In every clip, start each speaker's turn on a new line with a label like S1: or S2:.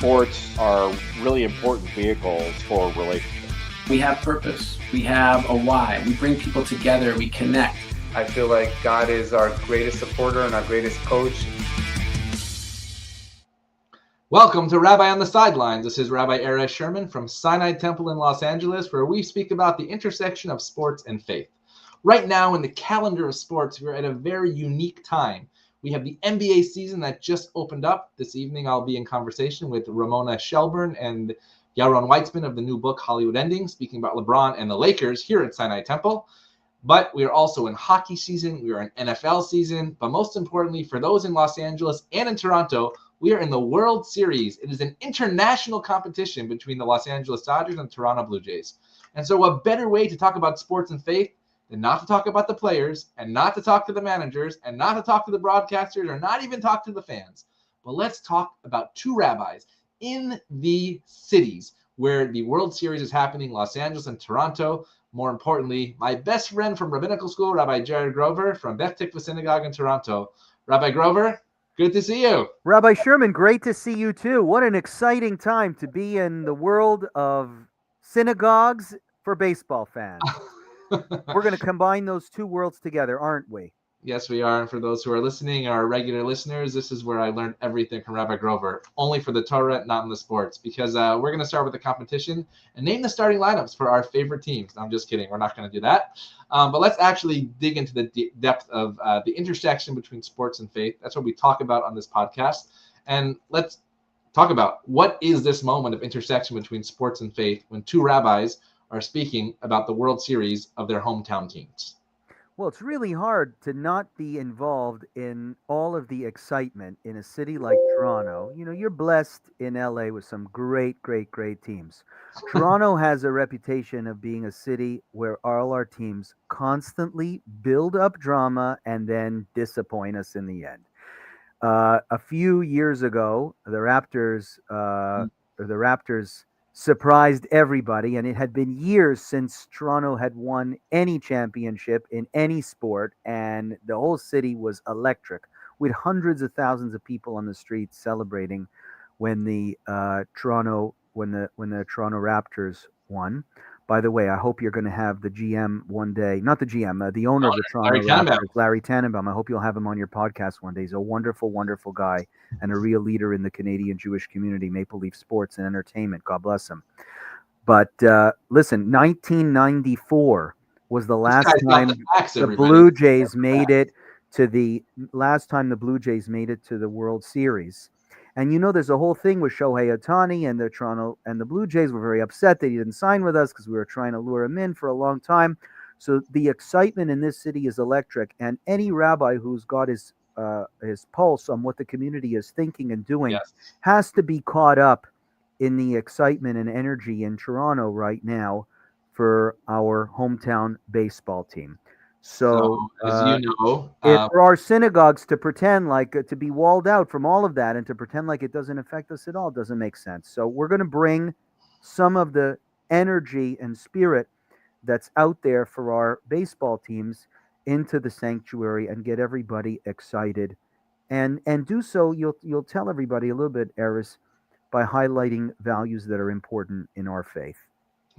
S1: sports are really important vehicles for relationships.
S2: We have purpose. We have a why. We bring people together. We connect.
S3: I feel like God is our greatest supporter and our greatest coach.
S4: Welcome to Rabbi on the Sidelines. This is Rabbi Erez Sherman from Sinai Temple in Los Angeles, where we speak about the intersection of sports and faith. Right now in the calendar of sports, we're at a very unique time. We have the NBA season that just opened up. This evening, I'll be in conversation with Ramona Shelburne and Yaron Weitzman of the new book, Hollywood Ending, speaking about LeBron and the Lakers here at Sinai Temple. But we are also in hockey season. We are in NFL season. But most importantly, for those in Los Angeles and in Toronto, we are in the World Series. It is an international competition between the Los Angeles Dodgers and Toronto Blue Jays. And so what better way to talk about sports and faith than not to talk about the players and not to talk to the managers and not to talk to the broadcasters or not even talk to the fans. But let's talk about two rabbis in the cities where the World Series is happening, Los Angeles and Toronto. More importantly, my best friend from rabbinical school, Rabbi Jarrod Grover from Beth Tikva Synagogue in Toronto. Rabbi Grover, good to see you.
S5: Rabbi Sherman, great to see you too. What an exciting time to be in the world of synagogues for baseball fans. We're going to combine those two worlds together, aren't we?
S4: Yes, we are. And for those who are listening, our regular listeners, this is where I learned everything from Rabbi Grover, only for the Torah, not in the sports, because we're going to start with the competition and name the starting lineups for our favorite teams. No, I'm just kidding. We're not going to do that. But let's actually dig into the depth of the intersection between sports and faith. That's what we talk about on this podcast. And let's talk about what is this moment of intersection between sports and faith when two rabbis are speaking about the World Series of their hometown teams.
S5: Well, it's really hard to not be involved in all of the excitement in a city like Toronto. You know, you're blessed in LA with some great teams. Toronto has a reputation of being a city where all our teams constantly build up drama and then disappoint us in the end. A few years ago, the Raptors surprised everybody, and it had been years since Toronto had won any championship in any sport, and the whole city was electric with hundreds of thousands of people on the streets celebrating when the Toronto Raptors won. By the way, I hope you're going to have the GM one day, not the GM, the owner of the Toronto Raptors, Larry Tannenbaum. I hope you'll have him on your podcast one day. He's a wonderful guy and a real leader in the Canadian Jewish community, Maple Leaf sports and entertainment. God bless him. But listen, 1994 was the last time the Blue Jays made it to the World Series. And you know, there's a whole thing with Shohei Ohtani and the Toronto and the Blue Jays were very upset that he didn't sign with us because we were trying to lure him in for a long time. So the excitement in this city is electric, and any rabbi who's got his pulse on what the community is thinking and doing has to be caught up in the excitement and energy in Toronto right now for our hometown baseball team. So
S4: as you know,
S5: for our synagogues to pretend like to be walled out from all of that and to pretend like it doesn't affect us at all doesn't make sense. So we're going to bring some of the energy and spirit that's out there for our baseball teams into the sanctuary and get everybody excited, and do so. You'll tell everybody a little bit, Erez, by highlighting values that are important in our faith.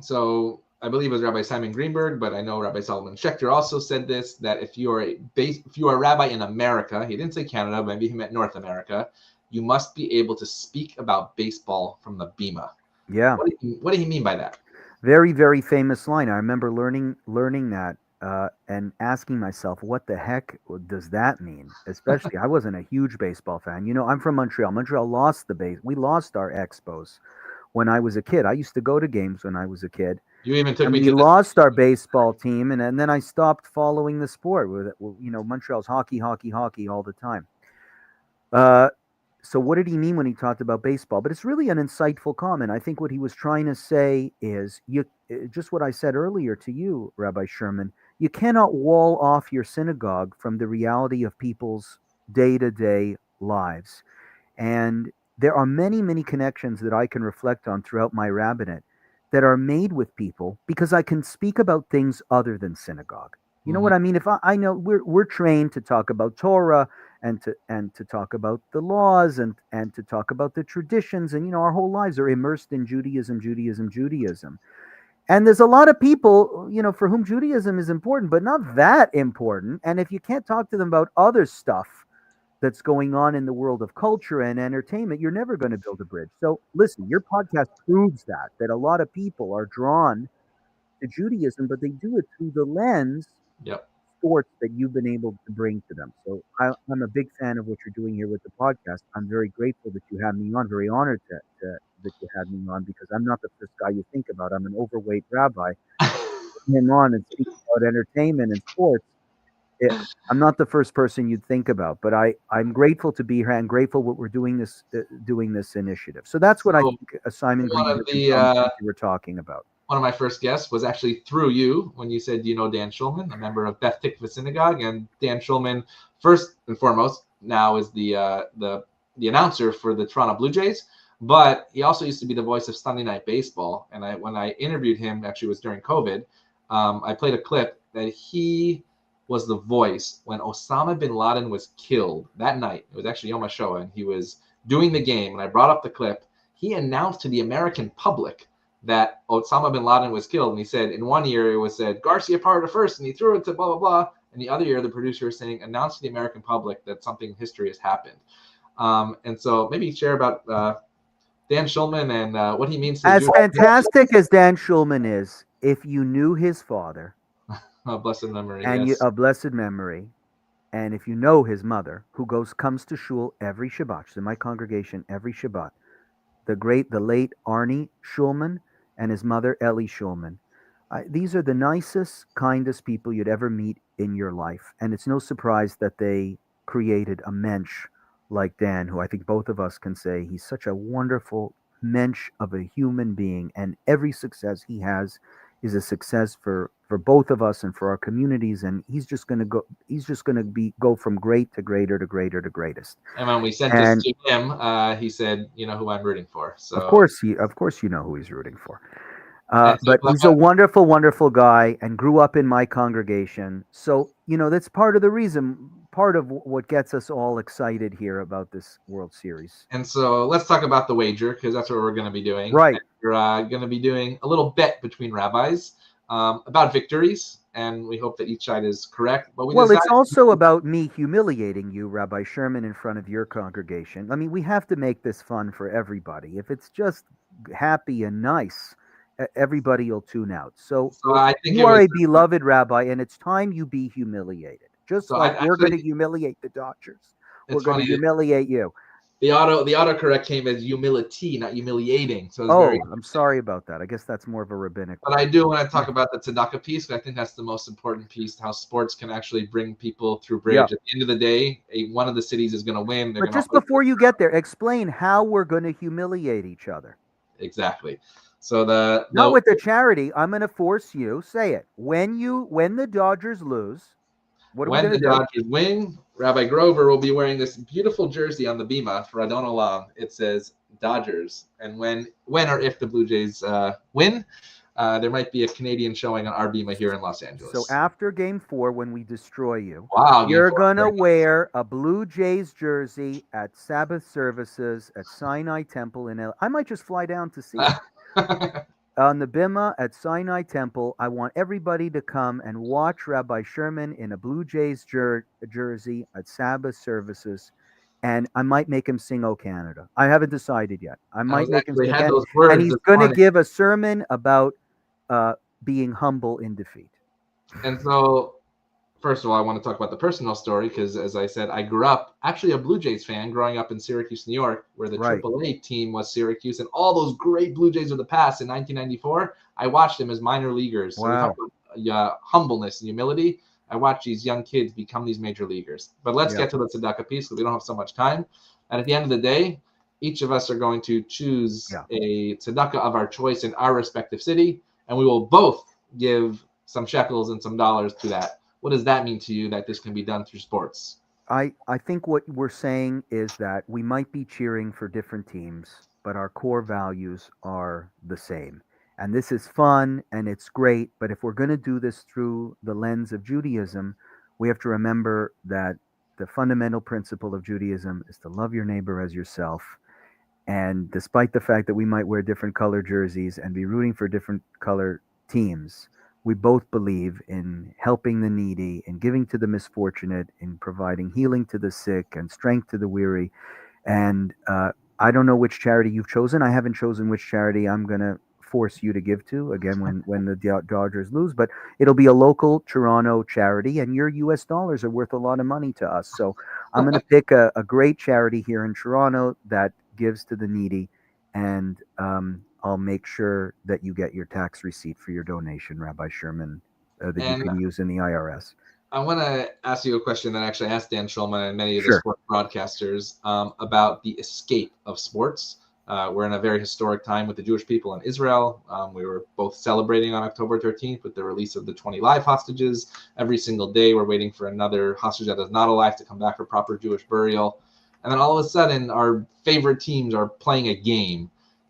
S4: So I believe it was Rabbi Simon Greenberg, but I know Rabbi Solomon Schechter also said this, that if you are a rabbi in America, he didn't say Canada, maybe he meant North America, you must be able to speak about baseball from the bima.
S5: Yeah.
S4: What did he mean by that?
S5: Very, very famous line. I remember learning that and asking myself, what the heck does that mean? Especially, I wasn't a huge baseball fan. You know, I'm from Montreal. Montreal lost we lost our Expos when I was a kid. I used to go to games when I was a kid.
S4: You even took me to
S5: we lost our baseball team, and then I stopped following the sport. You know, Montreal's hockey all the time. So what did he mean when he talked about baseball? But it's really an insightful comment. I think what he was trying to say is just what I said earlier to you, Rabbi Sherman. You cannot wall off your synagogue from the reality of people's day-to-day lives. And there are many, many connections that I can reflect on throughout my rabbinate that are made with people because I can speak about things other than synagogue. You know what I mean? If I know we're trained to talk about Torah and to talk about the laws and to talk about the traditions, and our whole lives are immersed in Judaism. And there's a lot of people, for whom Judaism is important, but not that important. And if you can't talk to them about other stuff that's going on in the world of culture and entertainment, you're never going to build a bridge. So listen, your podcast proves that a lot of people are drawn to Judaism, but they do it through the lens
S4: Yep.
S5: sports that you've been able to bring to them. So I'm a big fan of what you're doing here with the podcast. I'm very grateful that you had me on, very honored that you had me on, because I'm not the first guy you think about. I'm an overweight rabbi. Him on and speak about entertainment and sports. I'm not the first person you'd think about, but I'm grateful to be here and grateful what we're doing this initiative. So that's what I think, Simon Green, you were talking about.
S4: One of my first guests was actually through you when you said, Dan Schulman, a member of Beth Tikva Synagogue. And Dan Schulman, first and foremost, now is the announcer for the Toronto Blue Jays. But he also used to be the voice of Sunday Night Baseball. And when I interviewed him, actually it was during COVID, I played a clip that he was the voice when Osama bin Laden was killed that night. It was actually Yom HaShoah, and he was doing the game. And I brought up the clip. He announced to the American public that Osama bin Laden was killed. And he said in one year it was said, Garcia parted first, and he threw it to blah, blah, blah. And the other year the producer was saying, announce to the American public that something in history has happened. And so maybe share about Dan Schulman and what he means to
S5: As fantastic as Dan Schulman is, if you knew his father,
S4: blessed memory,
S5: and
S4: yes.
S5: A blessed memory, and if you know his mother, who comes to shul every Shabbat, she's in my congregation every Shabbat, the late Arnie Schulman and his mother Ellie Schulman. These are the nicest, kindest people you'd ever meet in your life, and it's no surprise that they created a mensch like Dan, who I think both of us can say he's such a wonderful mensch of a human being, and every success he has is a success for both of us and for our communities, and he's just going to go from great to greater to greater to greatest.
S4: And when we sent this to him, he said, who I'm rooting for. So
S5: of course you know who he's rooting for. But he's a wonderful, wonderful guy and grew up in my congregation. So, that's part of the reason, part of what gets us all excited here about this World Series.
S4: And so let's talk about the wager, because that's what we're going to be doing.
S5: Right.
S4: And we're going to be doing a little bet between rabbis about victories, and we hope that each side is correct. But
S5: it's also about me humiliating you, Rabbi Sherman, in front of your congregation. I mean, we have to make this fun for everybody. If it's just happy and nice, everybody will tune out. So I think you are a beloved rabbi, and it's time you be humiliated. Just like we're going to humiliate the Dodgers. We're going to humiliate you.
S4: The autocorrect came as humility, not humiliating. So
S5: I'm sorry about that. I guess that's more of a rabbinic.
S4: But I do want to talk about the tzedakah piece, because I think that's the most important piece, how sports can actually bring people through bridge. Yeah. At the end of the day, one of the cities is going to win.
S5: But just before you get there, explain how we're going to humiliate each other.
S4: Exactly. So
S5: not with the charity. I'm going to force you. Say it. When the Dodgers lose, what are we going to do?
S4: When the Dodgers win, Rabbi Grover will be wearing this beautiful jersey on the bima for Adon Olam. It says Dodgers. And when or if the Blue Jays win, there might be a Canadian showing on our bima here in Los Angeles.
S5: So after Game 4, when we destroy you,
S4: wow,
S5: you're going to wear a Blue Jays jersey at Sabbath services at Sinai Temple in LA. I might just fly down to see it. On the bima at Sinai Temple, I want everybody to come and watch Rabbi Sherman in a Blue Jays jersey at Sabbath services, and I might make him sing "O Canada." I haven't decided yet. I might make him sing, and he's going to give a sermon about being humble in defeat.
S4: And so, first of all, I want to talk about the personal story, because, as I said, I grew up actually a Blue Jays fan growing up in Syracuse, New York, where the AAA team was Syracuse, and all those great Blue Jays of the past in 1994, I watched them as minor leaguers.
S5: Wow.
S4: So we talk about humbleness and humility. I watched these young kids become these major leaguers. But let's get to the tzedakah piece, because we don't have so much time. And at the end of the day, each of us are going to choose a tzedakah of our choice in our respective city, and we will both give some shekels and some dollars to that. What does that mean to you, that this can be done through sports?
S5: I think what we're saying is that we might be cheering for different teams, but our core values are the same. And this is fun and it's great. But if we're going to do this through the lens of Judaism, we have to remember that the fundamental principle of Judaism is to love your neighbor as yourself. And despite the fact that we might wear different color jerseys and be rooting for different color teams, we both believe in helping the needy, in giving to the misfortunate, in providing healing to the sick and strength to the weary. And I don't know which charity you've chosen. I haven't chosen which charity I'm going to force you to give to again when the Dodgers lose, but it'll be a local Toronto charity, and your US dollars are worth a lot of money to us. So I'm going to pick a great charity here in Toronto that gives to the needy, and I'll make sure that you get your tax receipt for your donation, Rabbi Sherman, that you can use in the IRS.
S4: I want to ask you a question that I actually asked Dan Schulman and many of the
S5: Sure.
S4: sports broadcasters about the escape of sports. We're in a very historic time with the Jewish people in Israel. We were both celebrating on October 13th with the release of the 20 live hostages. Every single day, we're waiting for another hostage that is not alive to come back for proper Jewish burial. And then all of a sudden, our favorite teams are playing a game.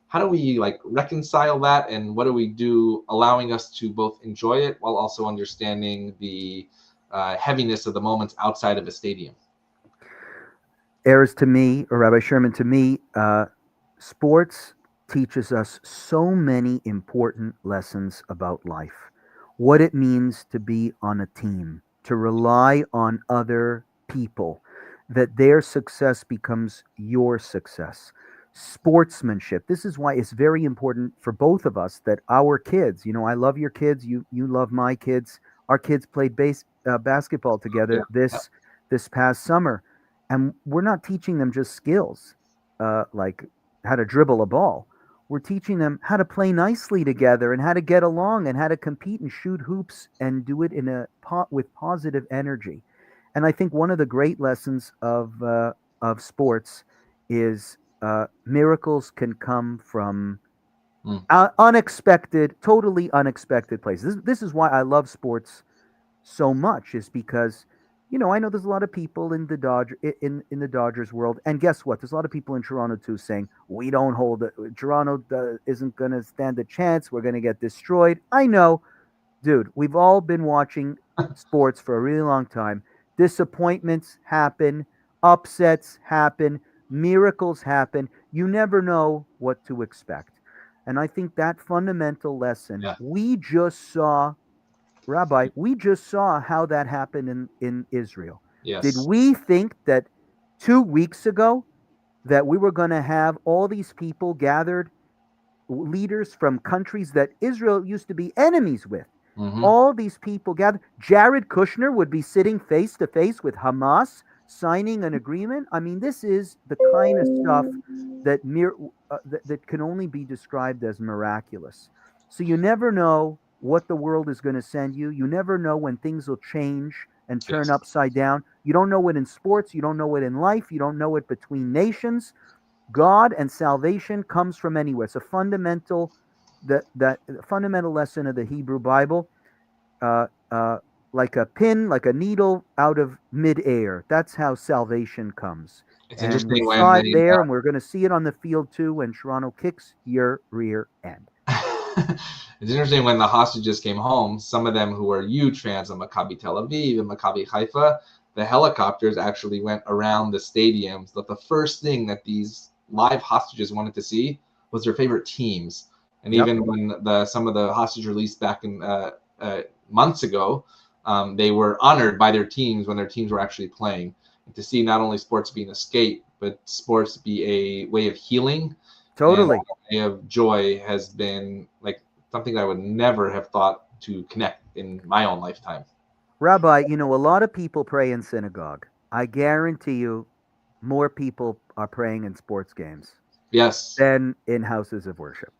S4: How do we reconcile that? And what do we do allowing us to both enjoy it while also understanding the heaviness of the moments outside of a stadium?
S5: Erez, to me, or Rabbi Sherman, to me, sports teaches us so many important lessons about life. What it means to be on a team, to rely on other people, that their success becomes your success. Sportsmanship. This is why it's very important for both of us that our kids, I love your kids, you love my kids. Our kids played basketball together this past summer, and we're not teaching them just skills like how to dribble a ball. We're teaching them how to play nicely together and how to get along and how to compete and shoot hoops and do it with positive energy. And I think one of the great lessons of sports is miracles can come from totally unexpected places. This is why I love sports so much, is because I know there's a lot of people in the Dodgers world, and guess what? There's a lot of people in Toronto too saying we don't hold it. Toronto isn't going to stand a chance. We're going to get destroyed. I know, dude. We've all been watching sports for a really long time. Disappointments happen, upsets happen, miracles happen. You never know what to expect, and I think that fundamental lesson we just saw. Rabbi, we just saw how that happened in Israel.
S4: Yes.
S5: Did we think that 2 weeks ago that we were going to have all these people gathered, leaders from countries that Israel used to be enemies with?
S4: Mm-hmm.
S5: All these people gathered. Jared Kushner would be sitting face to face with Hamas, signing an agreement. I mean, this is the kind of stuff that can only be described as miraculous. So you never know what the world is going to send you. You never know when things will change and turn upside down. You don't know it in sports. You don't know it in life. You don't know it between nations. God and salvation comes from anywhere. It's a fundamental lesson of the Hebrew Bible. Like a pin, like a needle out of midair. That's how salvation comes.
S4: It's
S5: and
S4: interesting
S5: we saw it there, and we're going to see it on the field too when Toronto kicks your rear end.
S4: It's interesting when the hostages came home, some of them who were huge fans of Maccabi Tel Aviv and Maccabi Haifa, the helicopters actually went around the stadiums. But the first thing that these live hostages wanted to see was their favorite teams. And even when some of the hostage released back in months ago, they were honored by their teams when their teams were actually playing. And to see not only sports be an escape, but sports be a way of healing.
S5: Totally.
S4: And a way of joy has been something I would never have thought to connect in my own lifetime.
S5: Rabbi, a lot of people pray in synagogue. I guarantee you more people are praying in sports games than in houses of worship.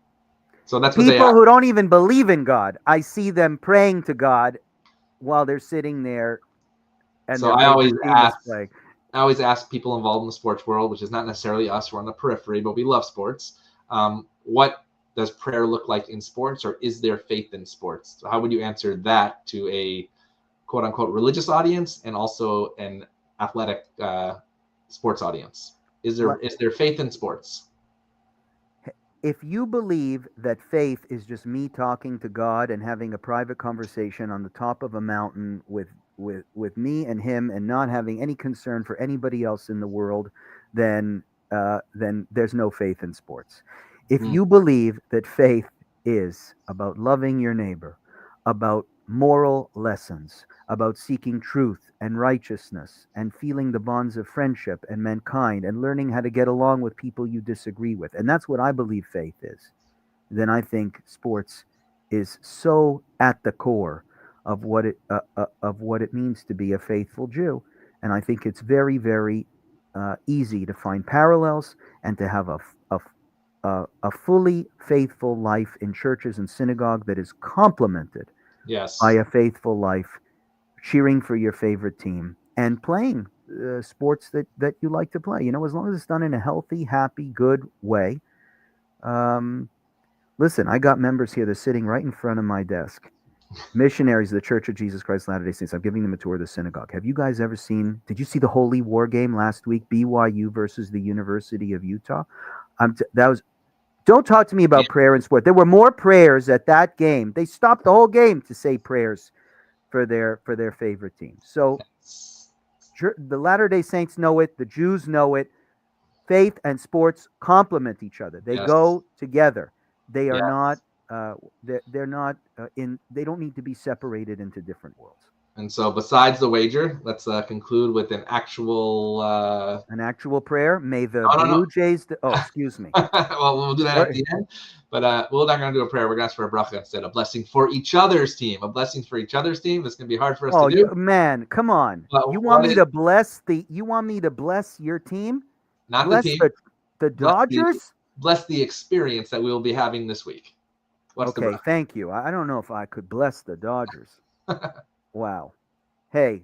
S4: So that's what
S5: people who don't even believe in God. I see them praying to God while they're sitting there. And
S4: so I always ask people involved in the sports world, which is not necessarily us, we're on the periphery, but we love sports. What does prayer look like in sports, or is there faith in sports? So how would you answer that to a quote unquote religious audience and also an athletic sports audience? Is there faith in sports?
S5: if you believe that faith is just me talking to God and having a private conversation on the top of a mountain with me and him and not having any concern for anybody else in the world, then there's no faith in sports. If
S4: Hmm.
S5: you believe that faith is about loving your neighbor, about moral lessons, about seeking truth and righteousness and feeling the bonds of friendship and mankind and learning how to get along with people you disagree with, and that's what I believe faith is, then I think sports is so at the core of what it means to be a faithful Jew, and I think it's very, very easy to find parallels and to have a fully faithful life in churches and synagogue that is complemented
S4: Yes.
S5: by a faithful life, cheering for your favorite team and playing sports that you like to play. As long as it's done in a healthy, happy, good way. Listen, I got members here. They're sitting right in front of my desk. Missionaries of the Church of Jesus Christ of Latter-day Saints. I'm giving them a tour of the synagogue. Have you guys ever did you see the Holy War game last week? BYU versus the University of Utah. Don't talk to me about prayer and sport. There were more prayers at that game. They stopped the whole game to say prayers for their favorite team. So the Latter-day Saints know it. The Jews know it. Faith and sports complement each other. They go together. They are not. They're not they don't need to be separated into different worlds.
S4: And so, besides the wager, let's conclude with an actual
S5: prayer. May the Blue Jays. Excuse me.
S4: Well, we'll do that at the end. But we're not going to do a prayer. We're going to ask for a bracha instead. A blessing for each other's team. A blessing for each other's team. That's going to be hard for us to do.
S5: Man, come on. You want me to bless your team?
S4: Not
S5: bless
S4: the team.
S5: The Dodgers?
S4: Bless the experience that we will be having this week.
S5: Okay, thank you. I don't know if I could bless the Dodgers. Wow. Hey,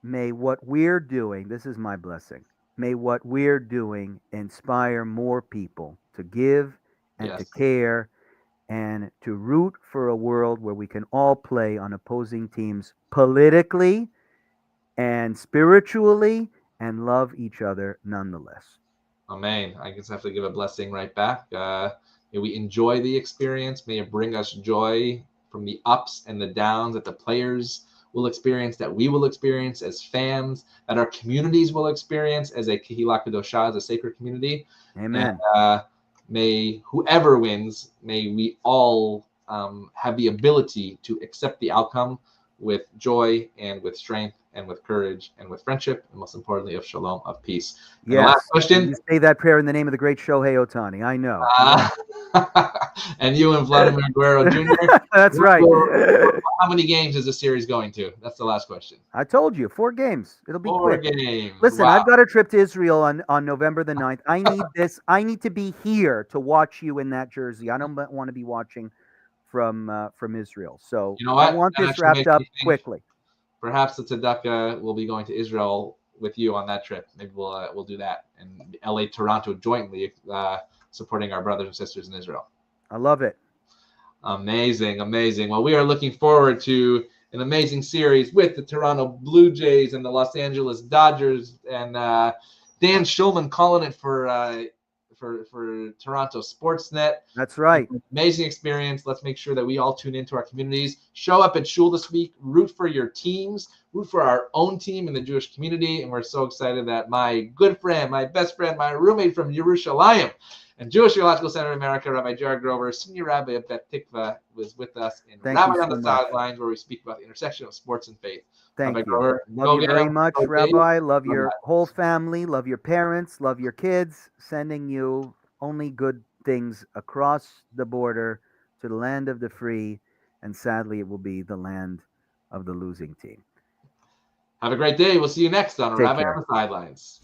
S5: may what we're doing, this is my blessing, may what we're doing inspire more people to give and to care and to root for a world where we can all play on opposing teams politically and spiritually and love each other nonetheless.
S4: Amen. I just have to give a blessing right back. May we enjoy the experience. May it bring us joy from the ups and the downs that the players will experience, that we will experience as fans, that our communities will experience as a Kehillah Kedoshah, as a sacred community.
S5: Amen.
S4: And, may whoever wins, may we all have the ability to accept the outcome with joy and with strength and with courage and with friendship, and most importantly, of shalom, of peace. And the last question.
S5: You say that prayer in the name of the great Shohei Ohtani. I know.
S4: And you and Vladimir Guerrero Jr.
S5: That's right.
S4: How many games is the series going to? That's the last question.
S5: I told you, 4 games. It'll be
S4: 4
S5: quick.
S4: games.
S5: Listen, wow. I've got a trip to Israel on November the 9th. I need this. I need to be here to watch you in that jersey. I don't want to be watching from Israel. So
S4: you know what?
S5: I want this wrapped up quickly.
S4: Perhaps the tzedakah will be going to Israel with you on that trip. Maybe we'll do that, and LA Toronto jointly supporting our brothers and sisters in Israel.
S5: I love it.
S4: Amazing. Well, we are looking forward to an amazing series with the Toronto Blue Jays and the Los Angeles Dodgers, and Dan Schulman calling it for Toronto Sportsnet.
S5: That's right.
S4: Amazing experience. Let's make sure that we all tune into our communities. Show up at shul this week. Root for your teams. Root for our own team in the Jewish community. And we're so excited that my good friend, my best friend, my roommate from Yerushalayim and Jewish Theological Center of America, Rabbi Jarrod Grover, Senior Rabbi of Bet Tikva, was with us in Rabbi on the Sidelines, where we speak about the intersection of sports and faith.
S5: Thank
S4: Rabbi
S5: you.
S4: Grover,
S5: love you very much, Rabbi. Love your whole family. Love your parents. Love your kids. Sending you only good things across the border to the land of the free. And sadly, it will be the land of the losing team.
S4: Have a great day. We'll see you next on
S5: Take
S4: Rabbi
S5: care.
S4: on the Sidelines.